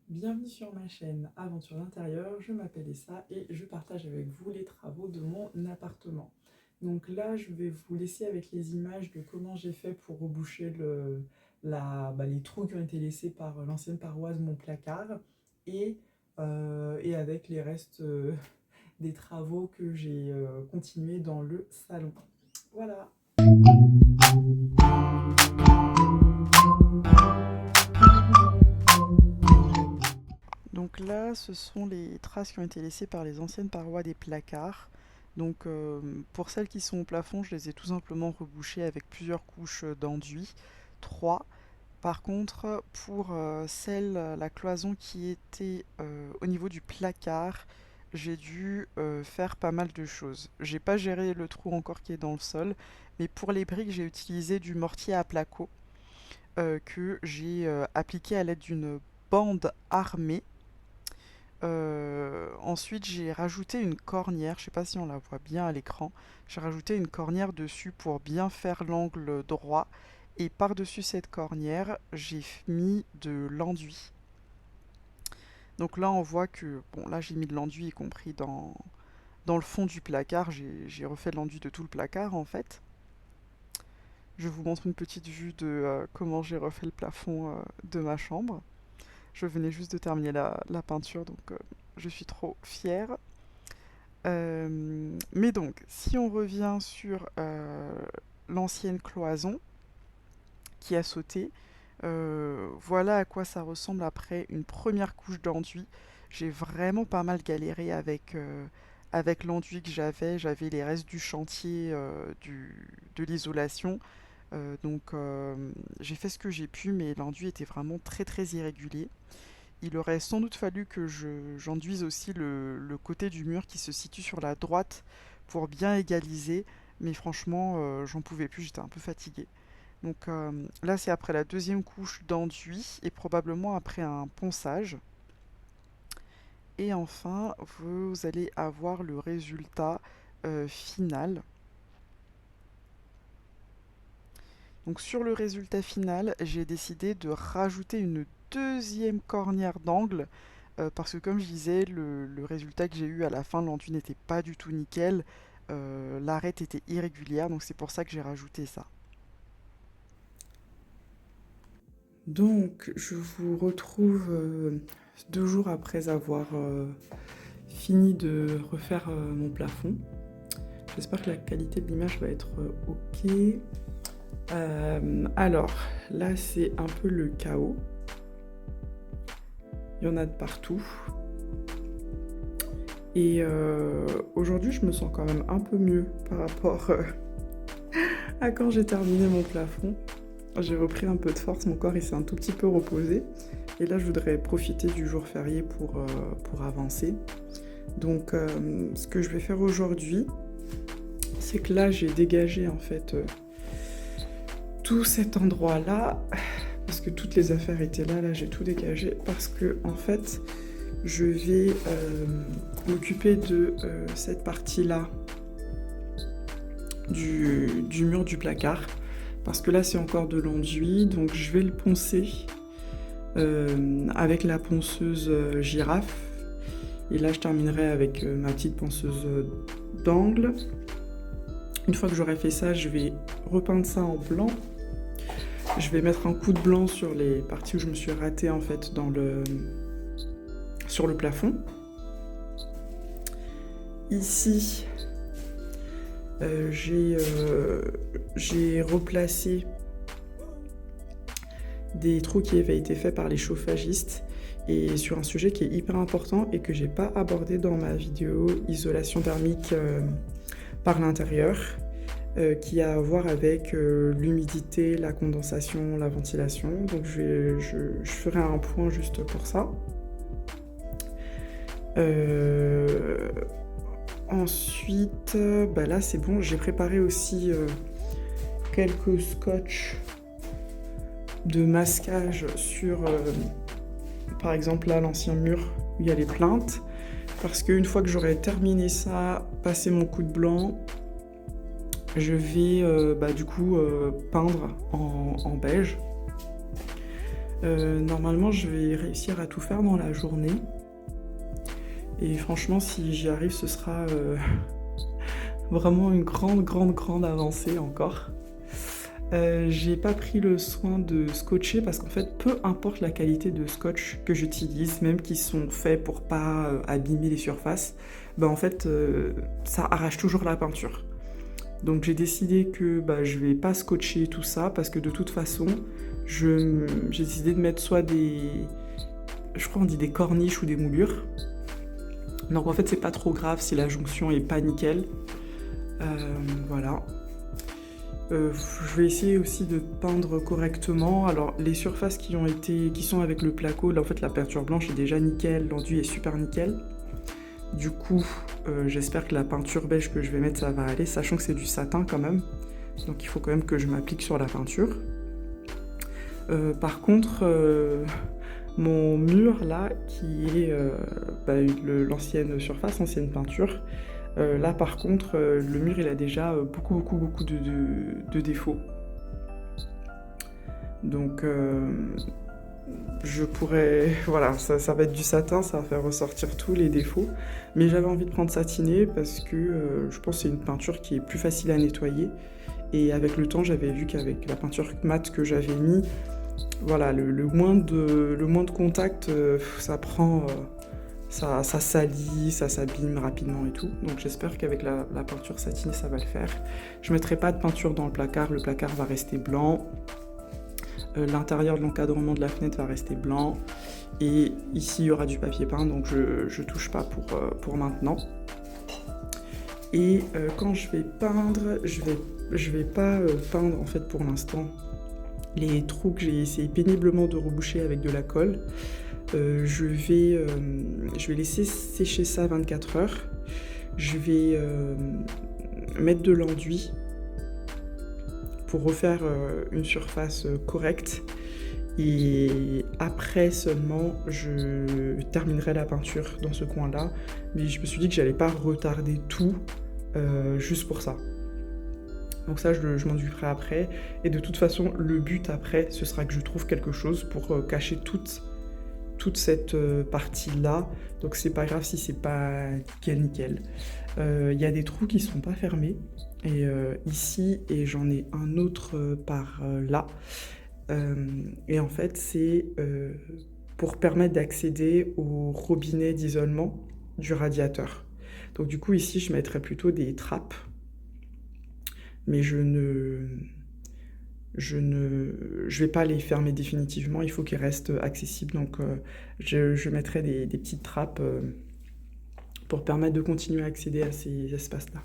Bienvenue sur ma chaîne Aventure d'intérieur, je m'appelle Essa et je partage avec vous les travaux de mon appartement. Donc là, je vais vous laisser avec les images de comment j'ai fait pour reboucher les trous qui ont été laissés par l'ancienne paroisse de mon placard et, et avec les restes des travaux que j'ai continué dans le salon. Voilà. Donc là, ce sont les traces qui ont été laissées par les anciennes parois des placards. Donc pour celles qui sont au plafond, je les ai tout simplement rebouchées avec plusieurs couches d'enduit, 3. Par contre, pour la cloison qui était au niveau du placard, j'ai dû faire pas mal de choses. J'ai pas géré le trou encore qui est dans le sol, mais pour les briques, j'ai utilisé du mortier à placo que j'ai appliqué à l'aide d'une bande armée. Ensuite, j'ai rajouté une cornière, je sais pas si on la voit bien à l'écran. J'ai rajouté une cornière dessus pour bien faire l'angle droit. Et par-dessus cette cornière, j'ai mis de l'enduit. Donc là, on voit que, bon, là j'ai mis de l'enduit y compris dans le fond du placard. J'ai refait de l'enduit de tout le placard en fait. Je vous montre une petite vue de comment j'ai refait le plafond de ma chambre. Je venais juste de terminer la peinture, donc je suis trop fière. Mais donc, si on revient sur l'ancienne cloison qui a sauté, voilà à quoi ça ressemble après une première couche d'enduit. J'ai vraiment pas mal galéré avec l'enduit que j'avais. J'avais les restes du chantier de l'isolation. J'ai fait ce que j'ai pu, mais l'enduit était vraiment très très irrégulier. Il aurait sans doute fallu que j'enduise aussi le côté du mur qui se situe sur la droite pour bien égaliser, mais franchement, j'en pouvais plus, j'étais un peu fatiguée. Donc là, c'est après la deuxième couche d'enduit et probablement après un ponçage. Et enfin, vous allez avoir le résultat final. Donc sur le résultat final, j'ai décidé de rajouter une deuxième cornière d'angle parce que comme je disais, le résultat que j'ai eu à la fin de l'enduit n'était pas du tout nickel. L'arête était irrégulière, donc c'est pour ça que j'ai rajouté ça. Donc je vous retrouve 2 jours après avoir fini de refaire mon plafond. J'espère que la qualité de l'image va être ok. Alors, là c'est un peu le chaos. Il y en a de partout. Et aujourd'hui, je me sens quand même un peu mieux par rapport à quand j'ai terminé mon plafond. J'ai repris un peu de force, mon corps il s'est un tout petit peu reposé. Et là, je voudrais profiter du jour férié pour avancer. Donc, ce que je vais faire aujourd'hui, c'est que là, j'ai dégagé en fait tout cet endroit-là. Parce que toutes les affaires étaient là, j'ai tout dégagé. Parce que en fait, je vais m'occuper de cette partie-là du mur du placard. Parce que là, c'est encore de l'enduit, donc je vais le poncer avec la ponceuse girafe. Et là, je terminerai avec ma petite ponceuse d'angle. Une fois que j'aurai fait ça, je vais repeindre ça en blanc. Je vais mettre un coup de blanc sur les parties où je me suis ratée en fait sur le plafond. Ici, j'ai replacé des trous qui avaient été faits par les chauffagistes et sur un sujet qui est hyper important et que j'ai pas abordé dans ma vidéo isolation thermique par l'intérieur, qui a à voir avec l'humidité, la condensation, la ventilation. Donc je ferai un point juste pour ça. Ensuite, là c'est bon, j'ai préparé aussi quelques scotch de masquage sur, par exemple là, l'ancien mur où il y a les plaintes. Parce qu'une fois que j'aurai terminé ça, passé mon coup de blanc, je vais du coup peindre en beige. Normalement, je vais réussir à tout faire dans la journée. Et franchement, si j'y arrive, ce sera vraiment une grande avancée encore. J'ai pas pris le soin de scotcher parce qu'en fait, peu importe la qualité de scotch que j'utilise, même qui sont faits pour pas abîmer les surfaces, bah en fait, ça arrache toujours la peinture. Donc j'ai décidé que bah, je vais pas scotcher tout ça parce que de toute façon, j'ai décidé de mettre soit des, je crois on dit des corniches ou des moulures. Donc en fait, c'est pas trop grave si la jonction est pas nickel. Voilà. Je vais essayer aussi de peindre correctement. Alors les surfaces qui sont avec le placo, là en fait la peinture blanche est déjà nickel, l'enduit est super nickel. Du coup, j'espère que la peinture beige que je vais mettre ça va aller, sachant que c'est du satin quand même. Donc il faut quand même que je m'applique sur la peinture. Par contre, mon mur là, qui est bah, l'ancienne surface, ancienne peinture, là par contre, le mur il a déjà beaucoup de défauts. Donc je pourrais... Voilà, ça va être du satin, ça va faire ressortir tous les défauts. Mais j'avais envie de prendre satiné parce que je pense que c'est une peinture qui est plus facile à nettoyer. Et avec le temps, j'avais vu qu'avec la peinture mate que j'avais mis, voilà, le moins de contact, ça prend... ça salit, ça s'abîme rapidement et tout. Donc j'espère qu'avec la peinture satinée, ça va le faire. Je ne mettrai pas de peinture dans le placard va rester blanc. L'intérieur de l'encadrement de la fenêtre va rester blanc. Et ici, il y aura du papier peint, donc je touche pas pour maintenant. Et quand je vais peindre, je vais pas peindre en fait pour l'instant les trous que j'ai essayé péniblement de reboucher avec de la colle. Je vais laisser sécher ça 24 heures. Je vais mettre de l'enduit pour refaire une surface correcte. Et après seulement, je terminerai la peinture dans ce coin-là. Mais je me suis dit que j'allais pas retarder tout juste pour ça. Donc ça, je m'en occuperai après. Et de toute façon, le but après, ce sera que je trouve quelque chose pour cacher toute cette partie-là. Donc c'est pas grave si c'est pas nickel. Il y a des trous qui sont pas fermés. Et ici, et j'en ai un autre par là. Et en fait, c'est pour permettre d'accéder au robinet d'isolement du radiateur. Donc du coup, ici, je mettrais plutôt des trappes. Mais je vais pas les fermer définitivement, il faut qu'ils restent accessibles. Donc je mettrai des petites trappes pour permettre de continuer à accéder à ces espaces-là.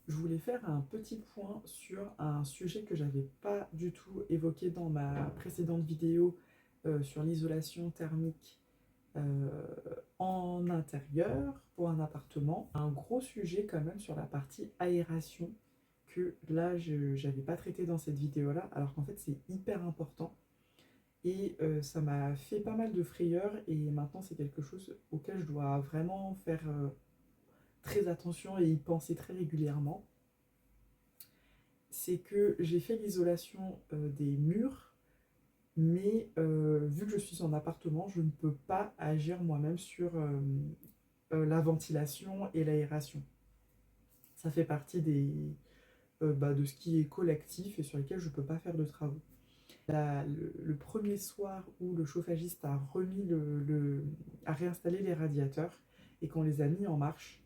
Je voulais faire un petit point sur un sujet que j'avais pas du tout évoqué dans ma précédente vidéo sur l'isolation thermique en intérieur pour un appartement. Un gros sujet quand même sur la partie aération que là je n'avais pas traité dans cette vidéo là, alors qu'en fait c'est hyper important et ça m'a fait pas mal de frayeurs et maintenant c'est quelque chose auquel je dois vraiment faire très attention et y penser très régulièrement. C'est que j'ai fait l'isolation des murs, mais vu que je suis en appartement, je ne peux pas agir moi-même sur la ventilation et l'aération. Ça fait partie de ce qui est collectif et sur lequel je ne peux pas faire de travaux. Le premier soir où le chauffagiste a a réinstallé les radiateurs et qu'on les a mis en marche,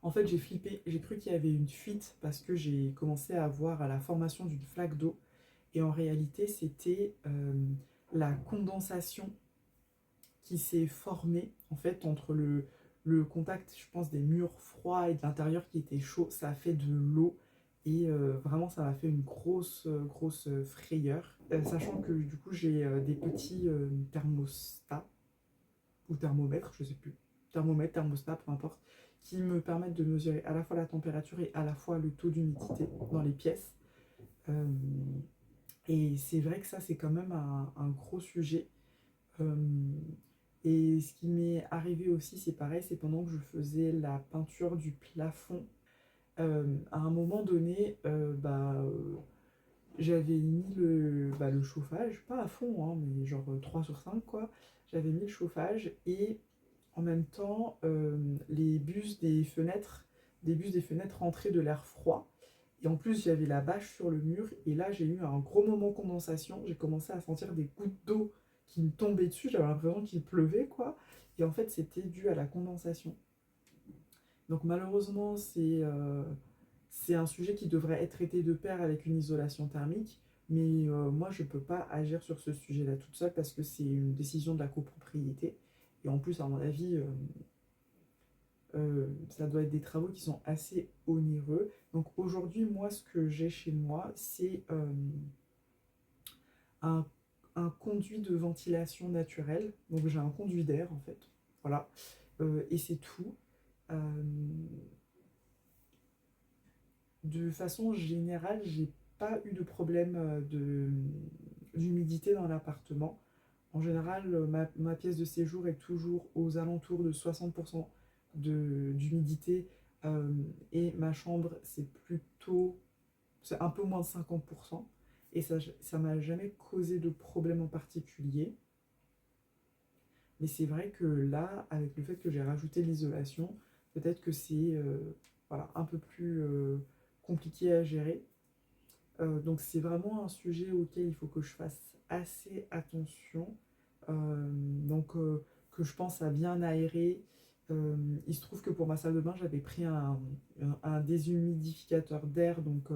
en fait j'ai flippé, j'ai cru qu'il y avait une fuite parce que j'ai commencé à voir à la formation d'une flaque d'eau et en réalité c'était la condensation qui s'est formée en fait entre le contact, je pense, des murs froids et de l'intérieur qui était chaud. Ça a fait de l'eau et vraiment ça m'a fait une grosse frayeur. Sachant que du coup j'ai des petits thermostats ou thermomètres, je sais plus, thermomètre, thermostat, peu importe, qui me permettent de mesurer à la fois la température et à la fois le taux d'humidité dans les pièces. Euh, et c'est vrai que ça c'est quand même un gros sujet. Euh, et ce qui m'est arrivé aussi, c'est pareil, c'est pendant que je faisais la peinture du plafond. À un moment donné, j'avais mis le chauffage, pas à fond, hein, mais genre 3 sur 5 quoi. J'avais mis le chauffage et en même temps, des bus des fenêtres rentraient de l'air froid. Et en plus, j'avais la bâche sur le mur. Et là, j'ai eu un gros moment condensation. J'ai commencé à sentir des gouttes d'eau qui me tombaient dessus. J'avais l'impression qu'il pleuvait, quoi. Et en fait, c'était dû à la condensation. Donc malheureusement, c'est un sujet qui devrait être traité de pair avec une isolation thermique. Mais moi, je ne peux pas agir sur ce sujet-là toute seule parce que c'est une décision de la copropriété. Et en plus, à mon avis, ça doit être des travaux qui sont assez onéreux. Donc aujourd'hui, moi, ce que j'ai chez moi, c'est un, un conduit de ventilation naturelle. Donc j'ai un conduit d'air, en fait. Voilà. Et c'est tout. Euh, de façon générale, j'ai pas eu de problème d'humidité dans l'appartement. En général, ma pièce de séjour est toujours aux alentours de 60% d'humidité et ma chambre, c'est un peu moins de 50%. Et ça m'a jamais causé de problème en particulier. Mais c'est vrai que là, avec le fait que j'ai rajouté l'isolation, peut-être que c'est voilà, un peu plus compliqué à gérer. Donc c'est vraiment un sujet auquel il faut que je fasse assez attention. Donc que je pense à bien aérer. Il se trouve que pour ma salle de bain, j'avais pris un déshumidificateur d'air, donc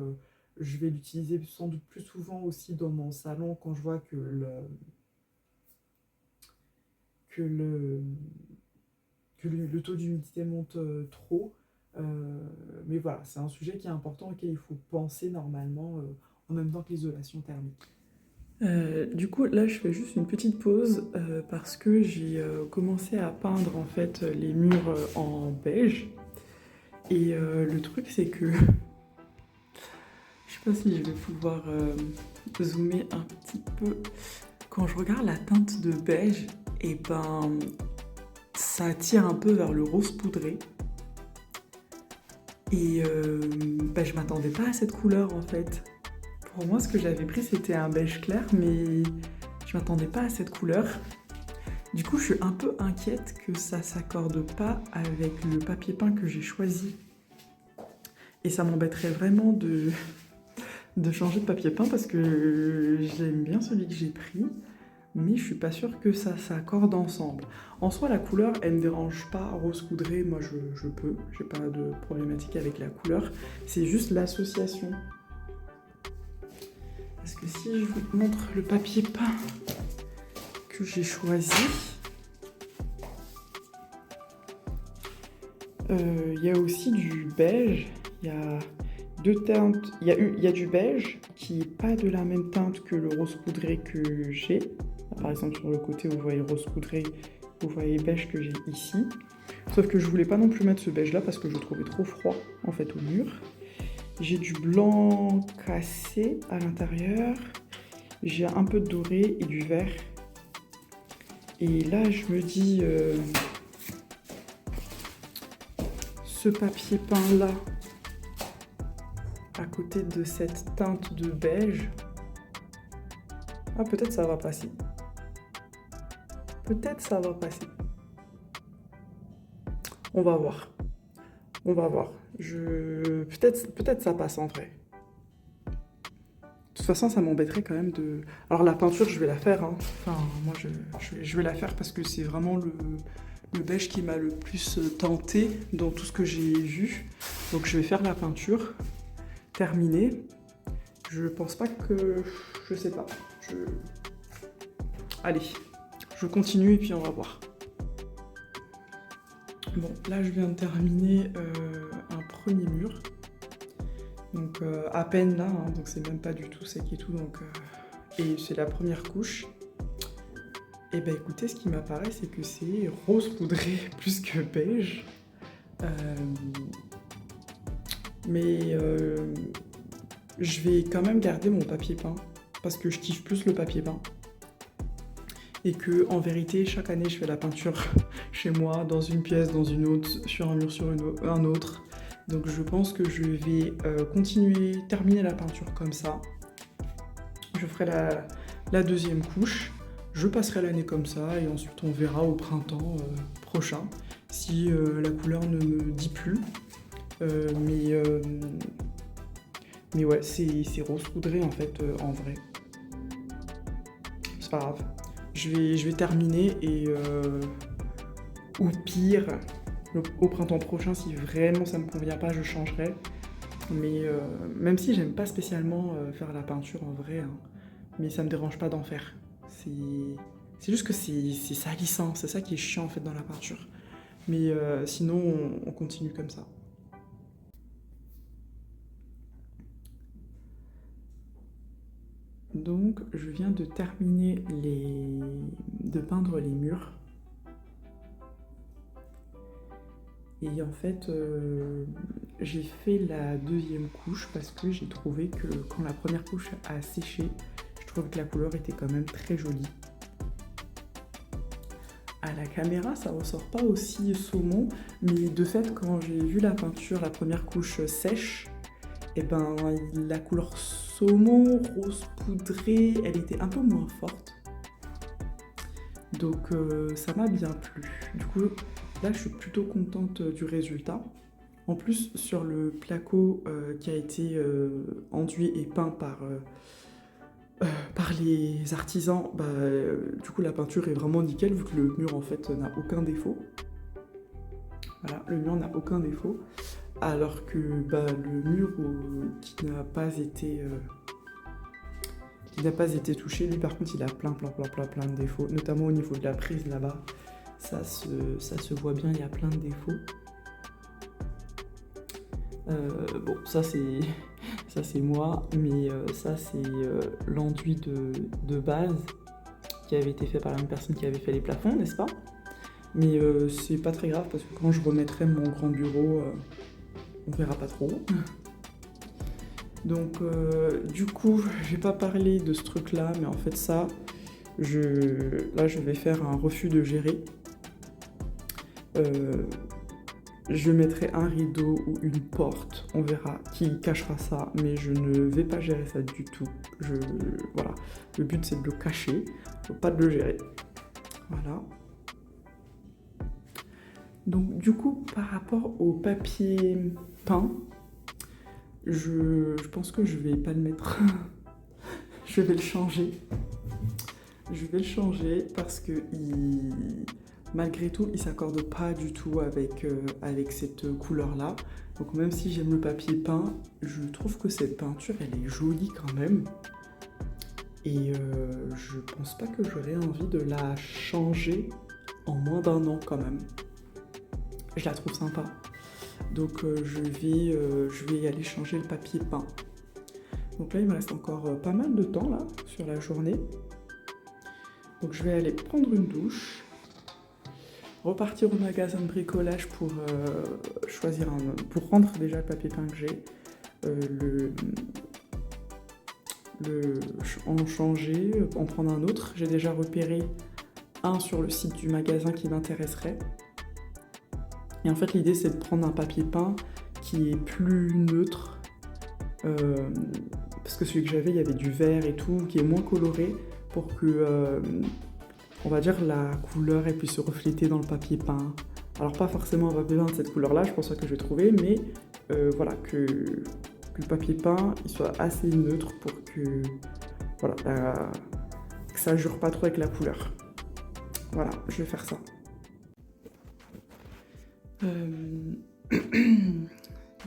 je vais l'utiliser sans doute plus souvent aussi dans mon salon quand je vois que le, le taux d'humidité monte trop. Mais voilà, c'est un sujet qui est important auquel il faut penser normalement en même temps que l'isolation thermique. Du coup, là, je fais juste une petite pause parce que j'ai commencé à peindre en fait les murs en beige. Et le truc, c'est que je sais pas si je vais pouvoir zoomer un petit peu. Quand je regarde la teinte de beige, et ben ça tire un peu vers le rose poudré. Et je m'attendais pas à cette couleur en fait. Pour moi, ce que j'avais pris, c'était un beige clair, mais je m'attendais pas à cette couleur. Du coup, je suis un peu inquiète que ça s'accorde pas avec le papier peint que j'ai choisi. Et ça m'embêterait vraiment de changer de papier peint parce que j'aime bien celui que j'ai pris, mais je suis pas sûre que ça s'accorde ensemble. En soi, la couleur, elle me dérange pas. Rose poudré, moi je peux, j'ai pas de problématique avec la couleur. C'est juste l'association. Parce que si je vous montre le papier peint que j'ai choisi, il y a aussi du beige, il y a deux teintes, il y a du beige qui n'est pas de la même teinte que le rose poudré que j'ai. Par exemple, sur le côté, vous voyez rose poudré, vous voyez beige que j'ai ici. Sauf que je voulais pas non plus mettre ce beige là parce que je le trouvais trop froid en fait au mur. J'ai du blanc cassé à l'intérieur. J'ai un peu de doré et du vert. Et là, je me dis, ce papier peint là, à côté de cette teinte de beige, ah peut-être ça va passer. Peut-être ça va passer. On va voir. On va voir. Peut-être ça passe en vrai. De toute façon, ça m'embêterait quand même de... Alors la peinture, je vais la faire. Hein. Enfin, moi, je vais la faire parce que c'est vraiment le beige qui m'a le plus tenté dans tout ce que j'ai vu. Donc je vais faire la peinture. Terminée. Je pense pas que... Je sais pas. Allez, je continue et puis on va voir. Bon, là je viens de terminer un premier mur. Donc à peine là, hein, donc c'est même pas du tout sec et tout. Donc, et c'est la première couche. Et ben écoutez, ce qui m'apparaît, c'est que c'est rose poudré plus que beige. Mais je vais quand même garder mon papier peint parce que je kiffe plus le papier peint. Et que en vérité, chaque année, je fais la peinture chez moi, dans une pièce, dans une autre, sur un mur, sur un autre. Donc je pense que je vais terminer la peinture comme ça. Je ferai la deuxième couche, je passerai l'année comme ça et ensuite on verra au printemps prochain si la couleur ne me dit plus. Mais ouais, c'est rose poudré en fait en vrai. C'est pas grave. Je vais terminer et au pire, au printemps prochain, si vraiment ça me convient pas, je changerai. Mais même si j'aime pas spécialement faire la peinture en vrai, hein, mais ça me dérange pas d'en faire. C'est juste que c'est salissant, c'est ça qui est chiant en fait dans la peinture. Mais sinon, on continue comme ça. Donc, je viens de terminer de peindre les murs. Et en fait, j'ai fait la deuxième couche parce que j'ai trouvé que quand la première couche a séché, je trouve que la couleur était quand même très jolie. À la caméra, ça ressort pas aussi saumon, mais de fait, quand j'ai vu la peinture, la première couche sèche, et ben la couleur saumon, rose poudré, elle était un peu moins forte. Donc ça m'a bien plu. Du coup, là, je suis plutôt contente du résultat. En plus, sur le placo qui a été enduit et peint par les artisans, du coup, la peinture est vraiment nickel vu que le mur, en fait, n'a aucun défaut. Voilà, le mur n'a aucun défaut. Alors que le mur qui n'a pas été touché, lui, par contre, il a plein de défauts, notamment au niveau de la prise là-bas. Ça se voit bien, il y a plein de défauts. Bon, ça c'est moi, mais ça c'est l'enduit de base qui avait été fait par la même personne qui avait fait les plafonds, n'est-ce pas? Mais c'est pas très grave parce que quand je remettrai mon grand bureau, on verra pas trop. Donc du coup, j'ai pas parlé de ce truc-là, mais en fait ça, là je vais faire un refus de gérer. Je mettrai un rideau ou une porte, on verra qui cachera ça, mais je ne vais pas gérer ça du tout. Voilà, le but c'est de le cacher, pas de le gérer. Voilà. Donc du coup, par rapport au papier peint, je pense que je vais pas le mettre. Je vais le changer. Je vais le changer parce que malgré tout, il s'accorde pas du tout avec cette couleur-là. Donc même si j'aime le papier peint, je trouve que cette peinture, elle est jolie quand même. Et je pense pas que j'aurais envie de la changer en moins d'un an quand même. Je la trouve sympa. Donc je vais aller changer le papier peint. Donc là, il me reste encore pas mal de temps là sur la journée. Donc je vais aller prendre une douche, repartir au magasin de bricolage pour pour rendre déjà le papier peint que j'ai, en changer, en prendre un autre. J'ai déjà repéré un sur le site du magasin qui m'intéresserait. Et en fait, l'idée, c'est de prendre un papier peint qui est plus neutre. Parce que celui que j'avais, il y avait du vert et tout, qui est moins coloré pour que, on va dire, la couleur elle puisse se refléter dans le papier peint. Alors, pas forcément un papier peint de cette couleur-là, je pense pas que je vais trouver, mais voilà, que le papier peint il soit assez neutre pour que, voilà, que ça jure pas trop avec la couleur. Voilà, je vais faire ça.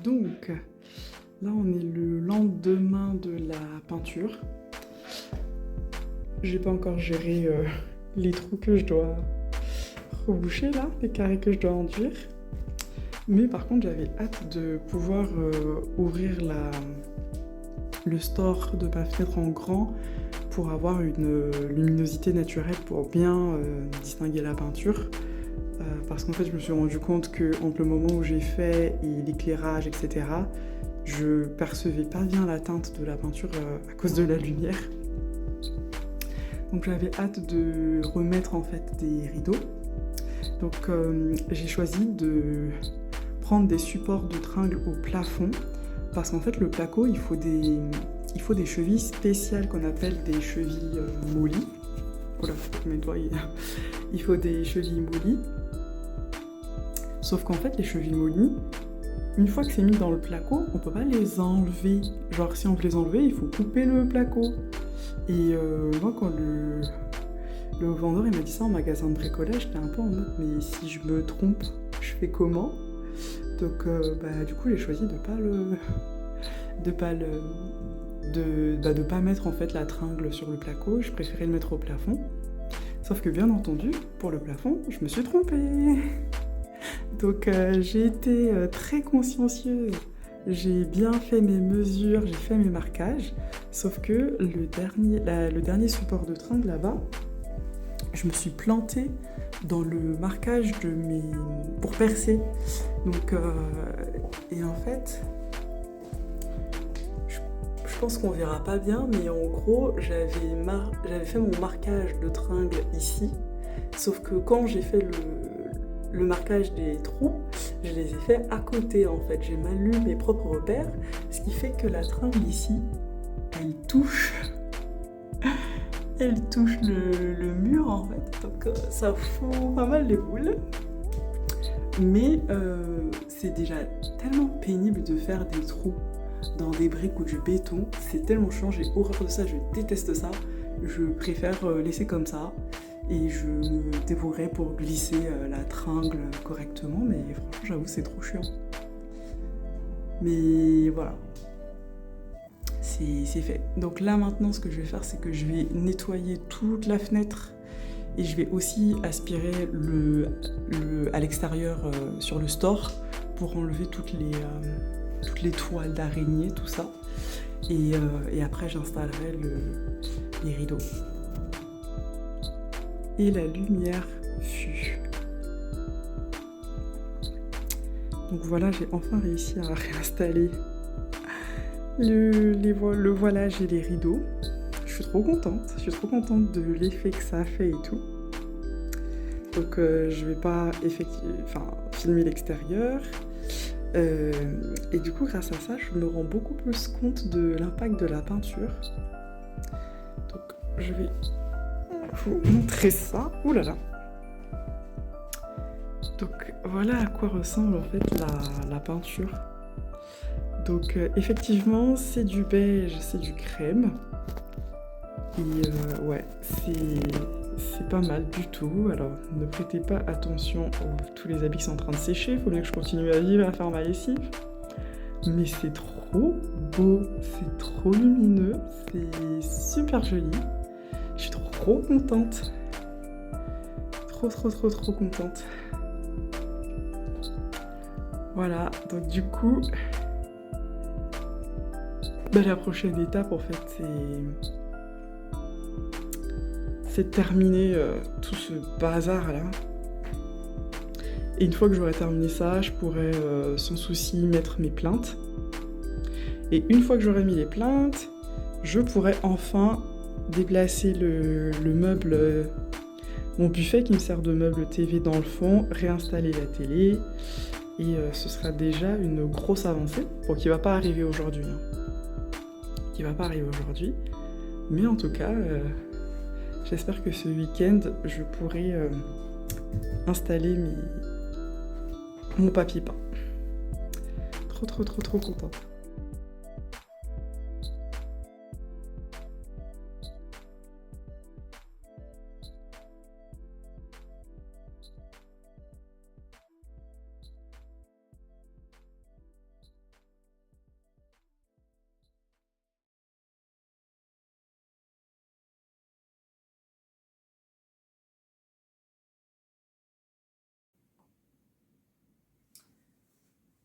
Donc, là on est le lendemain de la peinture. J'ai pas encore géré les trous que je dois reboucher là, les carrés que je dois enduire. Mais par contre j'avais hâte de pouvoir ouvrir le store de ma fenêtre en grand pour avoir une luminosité naturelle pour bien distinguer la peinture. Parce qu'en fait, je me suis rendu compte qu'entre le moment où j'ai fait et l'éclairage, etc., je percevais pas bien la teinte de la peinture à cause de la lumière. Donc j'avais hâte de remettre en fait des rideaux. Donc j'ai choisi de prendre des supports de tringle au plafond parce qu'en fait le placo, il faut des il faut des chevilles spéciales qu'on appelle des chevilles mollies. Voilà, mes doigts, il faut des chevilles mollies. Sauf qu'en fait, les chevilles mollies, une fois que c'est mis dans le placo, on peut pas les enlever. Genre, si on veut les enlever, il faut couper le placo. Et moi, quand le vendeur il m'a dit ça en magasin de bricolage, j'étais un peu en mode, mais si je me trompe, je fais comment? Donc, du coup, j'ai choisi de pas mettre en fait la tringle sur le placo. Je préférais le mettre au plafond. Sauf que bien entendu, pour le plafond, je me suis trompée. Donc j'ai été très consciencieuse, j'ai bien fait mes mesures, j'ai fait mes marquages, sauf que le dernier support de tringle là-bas, je me suis plantée dans le marquage pour percer. Donc, et en fait, je pense qu'on verra pas bien, mais en gros, j'avais fait mon marquage de tringle ici, sauf que quand j'ai fait le marquage des trous, je les ai fait à côté en fait. J'ai mal lu mes propres repères, ce qui fait que la tringle ici, elle touche, le mur en fait. Donc ça fout pas mal les boules. Mais c'est déjà tellement pénible de faire des trous dans des briques ou du béton. C'est tellement chiant, j'ai horreur de ça, je déteste ça. Je préfère laisser comme ça. Et je me débrouillerai pour glisser la tringle correctement, mais franchement j'avoue c'est trop chiant. Mais voilà, c'est fait. Donc là maintenant ce que je vais faire c'est que je vais nettoyer toute la fenêtre et je vais aussi aspirer à l'extérieur sur le store pour enlever toutes les toiles d'araignée, tout ça. Et après j'installerai les rideaux. Et la lumière fut. Donc voilà, j'ai enfin réussi à réinstaller le voilage et les rideaux. Je suis trop contente de l'effet que ça a fait et tout. Donc je vais pas filmer l'extérieur. Et du coup, grâce à ça, je me rends beaucoup plus compte de l'impact de la peinture. Donc je vais vous montrer ça. Ouh là là. Donc voilà à quoi ressemble en fait la peinture. Donc effectivement c'est du beige, c'est du crème. Et ouais, c'est pas mal du tout. Alors ne prêtez pas attention aux tous les habits qui sont en train de sécher. Faut bien que je continue à vivre, à faire ma lessive. Mais c'est trop beau, c'est trop lumineux, c'est super joli. Je suis trop contente. Trop contente. Voilà, donc du coup, la prochaine étape en fait c'est de terminer tout ce bazar là. Et une fois que j'aurai terminé ça, je pourrai sans souci mettre mes plaintes. Et une fois que j'aurai mis les plaintes, je pourrai enfin déplacer le meuble, mon buffet qui me sert de meuble TV dans le fond, réinstaller la télé. Et ce sera déjà une grosse avancée, bon, qui va pas arriver aujourd'hui. Mais en tout cas, j'espère que ce week-end, je pourrai installer mon papier peint. Trop contente.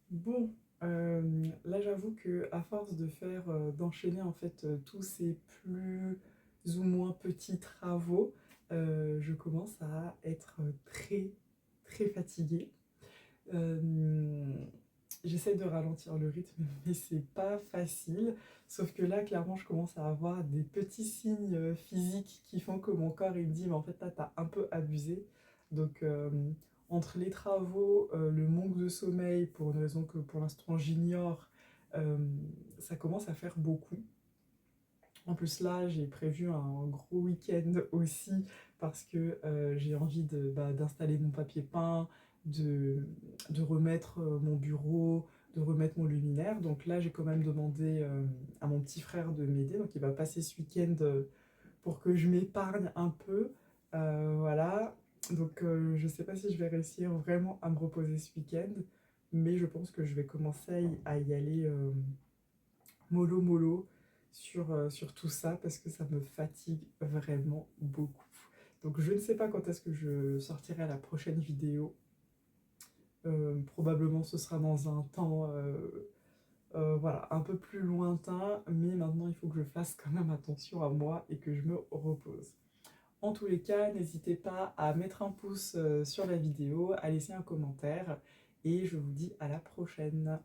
Bon, là j'avoue que à force d'enchaîner en fait tous ces plus ou moins petits travaux, je commence à être très fatiguée. Euh, J'essaie de ralentir le rythme, mais c'est pas facile. Sauf que là, clairement, je commence à avoir des petits signes physiques qui font que mon corps il me dit, mais en fait, là, t'as un peu abusé. Donc, entre les travaux, le manque de sommeil, pour une raison que pour l'instant j'ignore, ça commence à faire beaucoup. En plus là, j'ai prévu un gros week-end aussi parce que j'ai envie d'installer mon papier peint, de, de remettre mon bureau, de remettre mon luminaire. Donc là, j'ai quand même demandé à mon petit frère de m'aider. Donc il va passer ce week-end pour que je m'épargne un peu. Voilà. Donc je sais pas si je vais réussir vraiment à me reposer ce week-end, mais je pense que je vais commencer à y aller mollo mollo sur tout ça parce que ça me fatigue vraiment beaucoup. Donc je ne sais pas quand est-ce que je sortirai la prochaine vidéo. Probablement ce sera dans un temps voilà, un peu plus lointain, mais maintenant il faut que je fasse quand même attention à moi et que je me repose. En tous les cas, n'hésitez pas à mettre un pouce sur la vidéo, à laisser un commentaire et je vous dis à la prochaine.